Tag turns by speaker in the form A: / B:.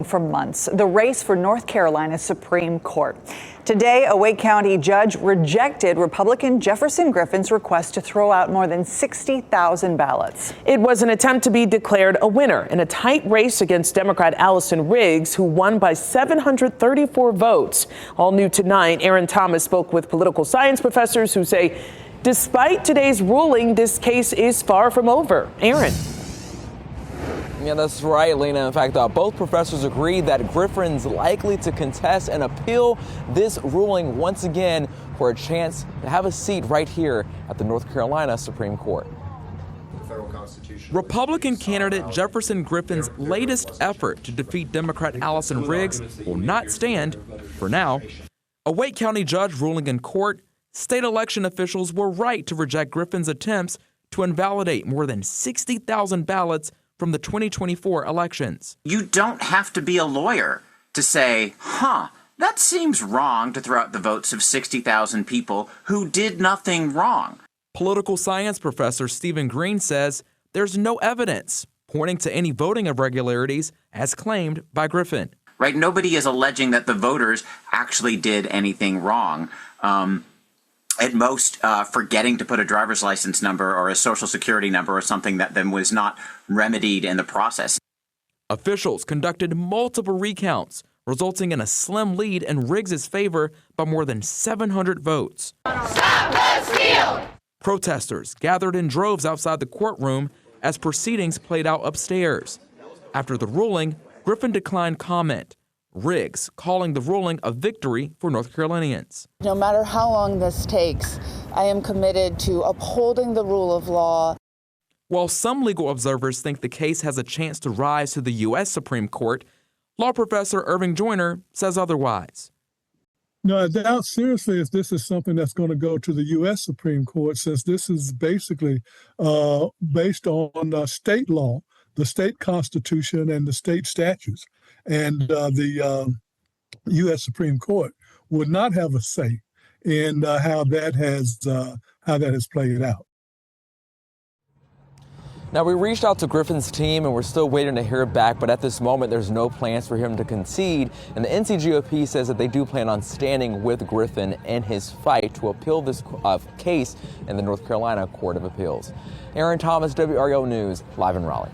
A: For months, the race for North Carolina's Supreme Court. Today, a Wake County judge rejected Republican Jefferson Griffin's request to throw out more than 60,000 ballots.
B: It was an attempt to be declared a winner in a tight race against Democrat Allison Riggs, who won by 734 votes. All new tonight, Aaron Thomas spoke with political science professors who say, despite today's ruling, this case is far from over. Aaron.
C: Yeah, that's right, Lena. In fact, both professors agree that Griffin's likely to contest and appeal this ruling once again for a chance to have a seat right here at the North Carolina Supreme Court.
D: Republican candidate Jefferson Griffin's latest effort to defeat Democrat Allison Riggs will not stand for now. A Wake County judge ruling in court, state election officials were right to reject Griffin's attempts to invalidate more than 60,000 ballots from the 2024 elections.
E: You don't have to be a lawyer to say, that seems wrong to throw out the votes of 60,000 people who did nothing wrong.
D: Political science professor Stephen Green says there's no evidence pointing to any voting irregularities as claimed by Griffin.
E: Right? Nobody is alleging that the voters actually did anything wrong. At most, forgetting to put a driver's license number or a social security number or something that then was not remedied in the process.
D: Officials conducted multiple recounts, resulting in a slim lead in Riggs' favor by more than 700 votes.
F: Stop the steal!
D: Protesters gathered in droves outside the courtroom as proceedings played out upstairs. After the ruling, Griffin declined comment. Riggs calling the ruling a victory for North Carolinians.
G: No matter how long this takes, I am committed to upholding the rule of law.
D: While some legal observers think the case has a chance to rise to the U.S. Supreme Court, law professor Irving Joyner says otherwise.
H: No, I doubt seriously if this is something that's going to go to the U.S. Supreme Court, since this is basically based on state law, the state constitution, and the state statutes. And the U.S. Supreme Court would not have a say in how that has played out.
C: Now, we reached out to Griffin's team and we're still waiting to hear back, but at this moment, there's no plans for him to concede. And the NC GOP says that they do plan on standing with Griffin in his fight to appeal this case in the North Carolina Court of Appeals. Aaron Thomas, WREO News, live in Raleigh.